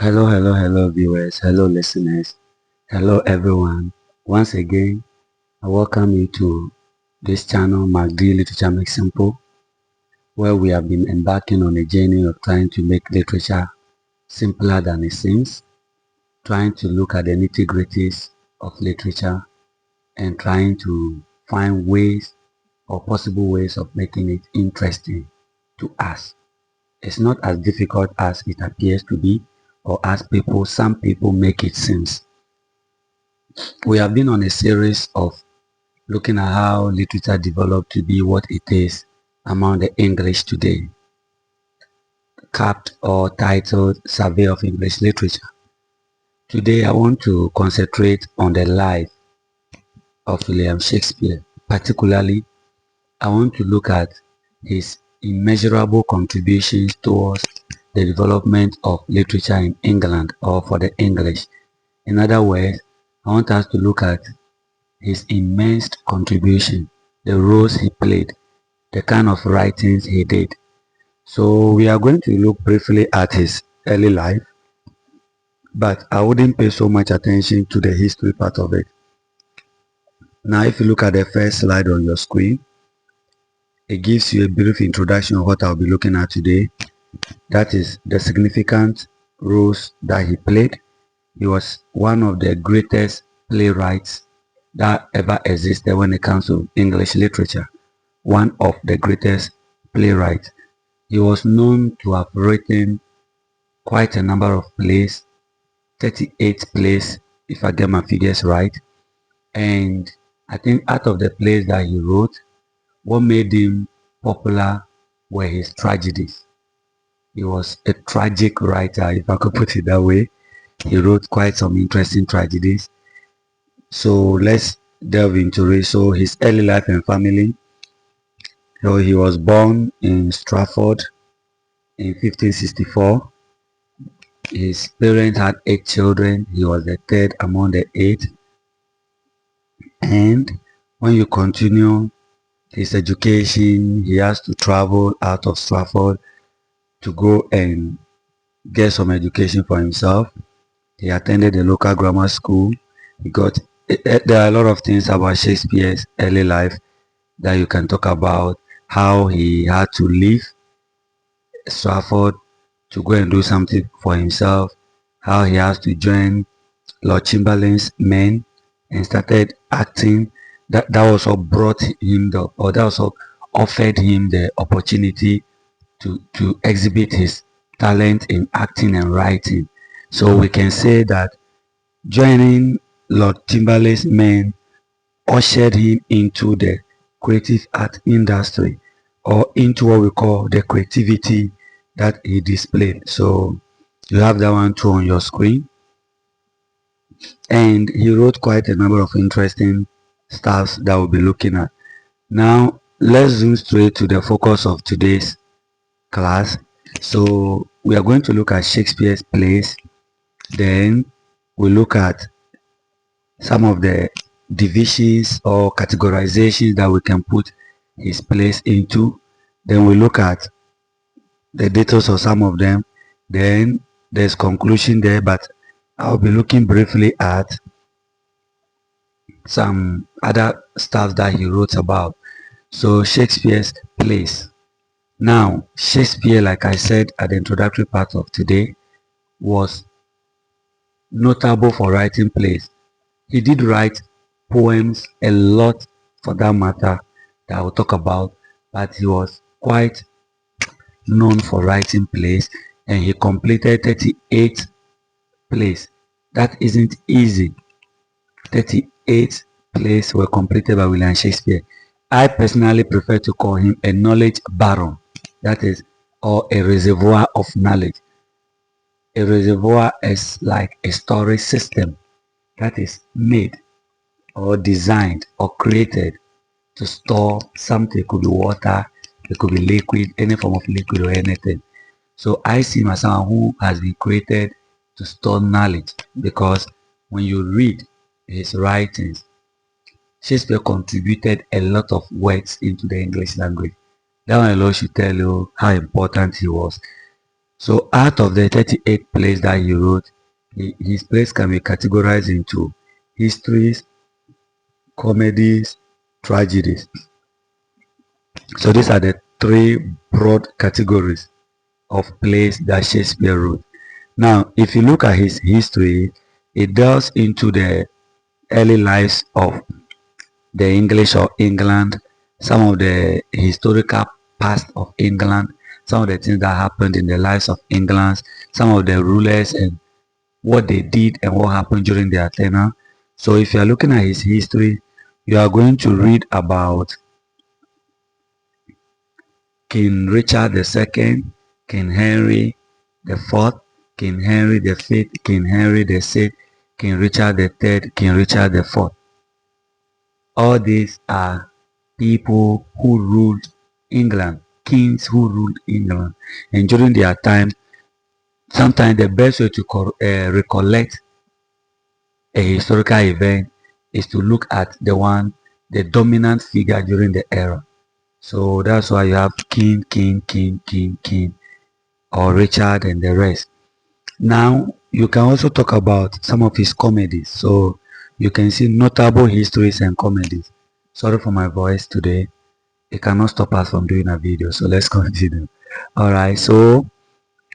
Hello, viewers, hello, listeners, hello, everyone. Once again, I welcome you to this channel, MacD Literature Makes Simple, where we have been embarking on a journey of trying to make literature simpler than it seems, trying to look at the nitty-gritties of literature and trying to find ways or possible ways of making it interesting to us. It's not as difficult as it appears to be or as some people make it seem. We have been on a series of looking at how literature developed to be what it is among the English today, capped or titled Survey of English Literature. Today I want to concentrate on the life of William Shakespeare. Particularly, I want to look at his immeasurable contributions towards the development of literature in England or for the English. In other words, I want us to look at his immense contribution, the roles he played, the kind of writings he did. So we are going to look briefly at his early life, but I wouldn't pay so much attention to the history part of it. Now, if you look at the first slide on your screen, it gives you a brief introduction of what I'll be looking at today. That is the significant roles that he played. He was one of the greatest playwrights that ever existed when it comes to English literature. One of the greatest playwrights. He was known to have written quite a number of plays, 38 plays, if I get my figures right. And I think out of the plays that he wrote, what made him popular were his tragedies. He was a tragic writer, if I could put it that way. He wrote quite some interesting tragedies. So let's delve into it. So his early life and family. So he was born in Stratford in 1564. His parents had 8 children. He was the third among the 8. And when you continue his education, he has to travel out of Stratford to go and get some education for himself. He attended the local grammar school. He got there are a lot of things about Shakespeare's early life that you can talk about. How he had to leave Stratford to go and do something for himself. How he has to join Lord Chamberlain's men and started acting. That also brought him that also offered him the opportunity to exhibit his talent in acting and writing. So we can say that joining Lord Chamberlain's men ushered him into the creative art industry or into what we call the creativity that he displayed. So you have that one too on your screen. And he wrote quite a number of interesting stuff that we'll be looking at. Now let's zoom straight to the focus of today's class. So we are going to look at Shakespeare's plays, then we look at some of the divisions or categorizations that we can put his plays into. Then we look at the details of some of them. Then there's conclusion there, but I'll be looking briefly at some other stuff that he wrote about. So Shakespeare's plays. Now, Shakespeare, like I said at the introductory part of today, was notable for writing plays. He did write poems a lot for that matter that I will talk about, but he was quite known for writing plays and he completed 38 plays. That isn't easy. 38 plays were completed by William Shakespeare. I personally prefer to call him a knowledge baron, that is, or a reservoir of knowledge. A reservoir is like a storage system that is made or designed or created to store something. It could be water, it could be liquid, any form of liquid or anything. So I see him as someone who has been created to store knowledge, because when you read his writings, Shakespeare contributed a lot of words into the English language. That one alone should tell you how important he was. So out of the 38 plays that he wrote, his plays can be categorized into histories, comedies, tragedies. So these are the three broad categories of plays that Shakespeare wrote. Now, if you look at his history, it delves into the early lives of the English or England, some of the historical past of England, some of the things that happened in the lives of England, some of the rulers and what they did and what happened during their tenure. So if you are looking at his history, you are going to read about King Richard II, King Henry the Fourth, King Henry the Fifth, King Henry the Sixth, King Richard the Third, King Richard the Fourth. All these are people who ruled England, kings who ruled England. And during their time, sometimes the best way to recollect a historical event is to look at the dominant figure during the era. So that's why you have king, or Richard and the rest. Now, you can also talk about some of his comedies. So you can see notable histories and comedies. Sorry for my voice today. It cannot stop us from doing a video. So let's continue. Alright, so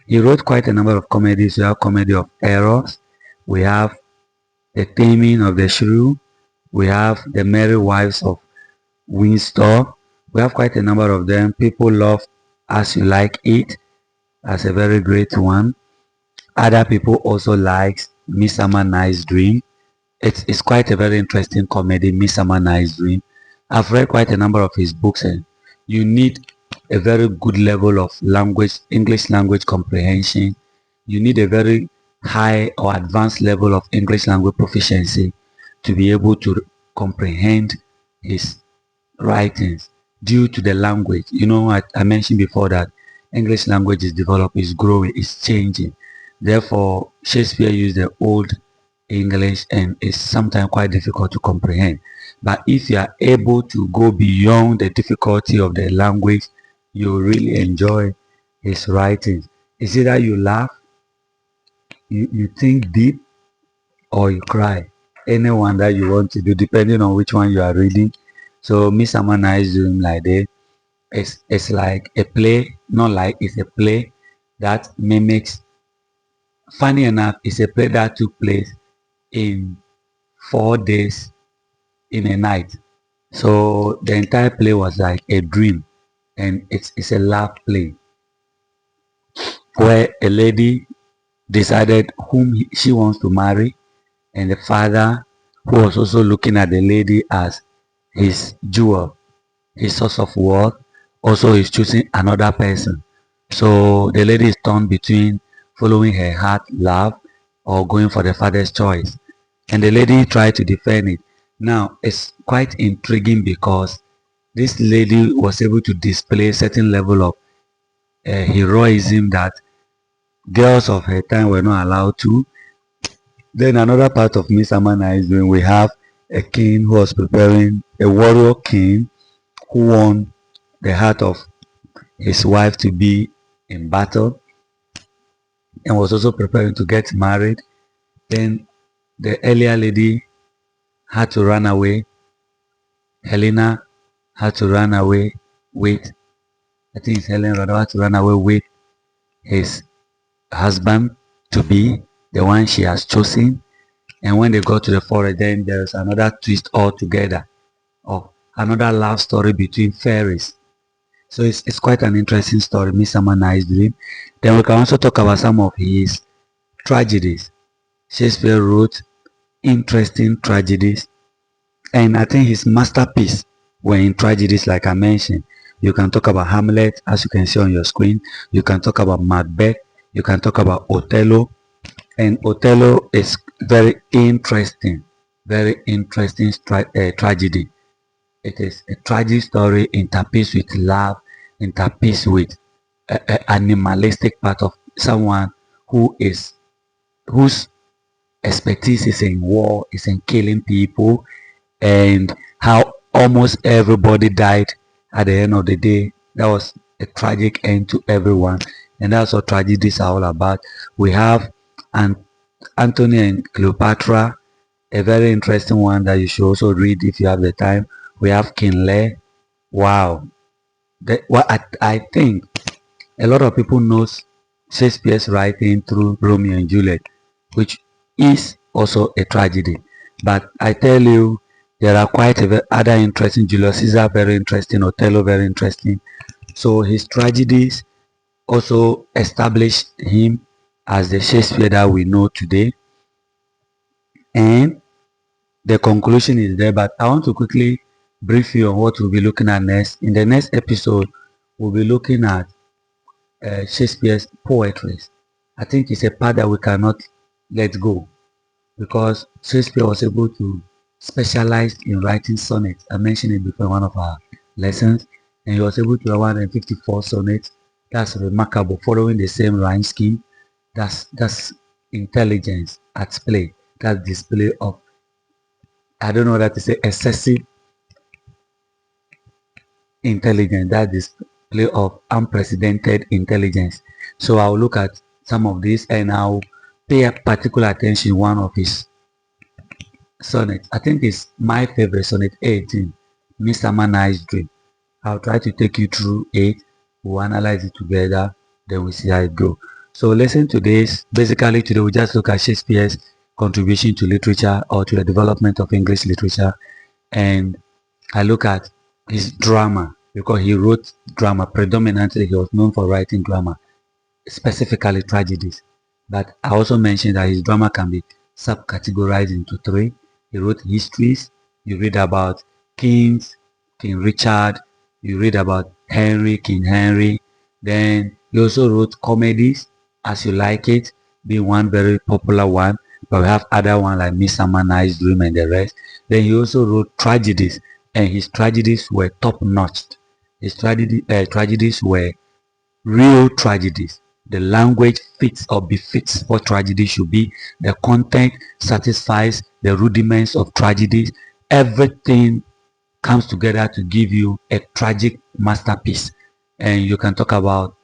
he wrote quite a number of comedies. We have Comedy of Errors. We have The Taming of the Shrew. We have The Merry Wives of Windsor. We have quite a number of them. People Love As You Like It. That's a very great one. Other people also likes Midsummer Night's Dream. It's quite a very interesting comedy, Midsummer Night's Dream. I've read quite a number of his books, and you need a very good level of language, English language comprehension. You need a very high or advanced level of English language proficiency to be able to comprehend his writings due to the language. You know, I mentioned before that English language is developing, is growing, is changing. Therefore, Shakespeare used the old English and it's sometimes quite difficult to comprehend. But if you are able to go beyond the difficulty of the language, you really enjoy his writings. It's either you laugh, you think deep, or you cry. Anyone that you want to do, depending on which one you are reading. So Miss Amana is doing like that. It's like a play, not like it's a play that mimics. Funny enough, it's a play that took place in 4 days in a night. So the entire play was like a dream, and it's a laugh play where a lady decided whom she wants to marry, and the father, who was also looking at the lady as his jewel, his source of wealth, also is choosing another person. So the lady is torn between following her heart love or going for the father's choice. And the lady tried to defend it. Now it's quite intriguing because this lady was able to display certain level of heroism that girls of her time were not allowed to. Then another part of Miss Amana is when we have a king who was preparing, a warrior king who won the heart of his wife to be in battle and was also preparing to get married. Then the earlier lady had to run away. Helena had to run away with, I think it's Helen Rodda had to run away with his husband to be, the one she has chosen. And when they got to the forest, then there's another twist altogether of another love story between fairies. So it's quite an interesting story, Midsummer Night's Dream. Then we can also talk about some of his tragedies. Shakespeare wrote interesting tragedies, and I think his masterpiece were in tragedies like I mentioned. You can talk about Hamlet, as you can see on your screen. You can talk about Macbeth. You can talk about Othello. And Othello is very interesting tragedy. It is a tragic story interpieced with love, interpieced with animalistic part of someone who is whose expertise is in war, is in killing people, and how almost everybody died at the end of the day. That was a tragic end to everyone. and that's what tragedies are all about. We have An- Antony and Cleopatra, a very interesting one that you should also read if you have the time. We have King Lear. Wow. I think a lot of people knows Shakespeare's writing through Romeo and Juliet, which is also a tragedy. But I tell you, there are quite other interesting. Julius Caesar very interesting. Othello very interesting. So his tragedies also established him as the Shakespeare that we know today. And the conclusion is there, but I want to quickly brief you on what we'll be looking at next. In the next episode, we'll be looking at Shakespeare's poetry. I think it's a part that we cannot let go because Shakespeare was able to specialize in writing sonnets. I mentioned it before in one of our lessons, and he was able to write 154 sonnets. That's remarkable, following the same rhyme scheme. That's intelligence at play. That's display of, I don't know that to say, excessive intelligence. That display of unprecedented intelligence. So I'll look at some of this and I'll pay particular attention one of his sonnet. I think it's my favorite sonnet 18, Midsummer Night's Dream. I'll try to take you through it. We'll analyze it together, then we see how it goes. So listen to this. Basically today we just look at Shakespeare's contribution to literature or to the development of English literature, and I look at his drama because he wrote drama predominantly. He was known for writing drama, specifically tragedies. But I also mentioned that his drama can be subcategorized into three. He wrote histories. You read about kings, King Richard. You read about Henry, King Henry. Then he also wrote comedies, As You Like It, being one very popular one. But we have other ones like Midsummer Night's Dream and the rest. Then he also wrote tragedies, and his tragedies were top-notched. His tragedies were real tragedies. The language fits or befits what tragedy should be. The content satisfies the rudiments of tragedies. Everything comes together to give you a tragic masterpiece. And you can talk about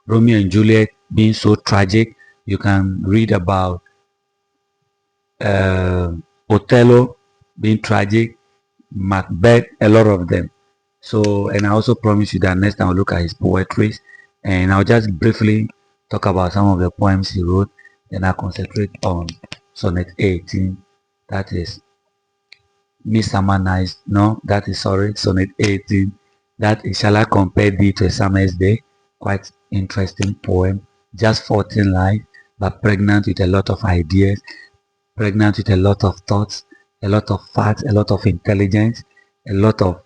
Romeo and Juliet being so tragic. You can read about uh, Othello being tragic, Macbeth, a lot of them. So, and I also promise you that next time I'll look at his poetry, and I'll just briefly talk about some of the poems he wrote. Then I'll concentrate on sonnet 18. That is Midsummer Nights. No, that is sorry, sonnet 18. That is Shall I Compare Thee to a Summer's Day? Quite interesting poem. Just 14 lines, but pregnant with a lot of ideas, pregnant with a lot of thoughts, a lot of facts, a lot of intelligence, a lot of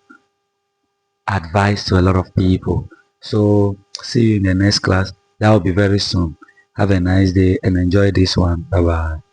advice to a lot of people. So see you in the next class. That will be very soon. Have a nice day and enjoy this one. Bye bye.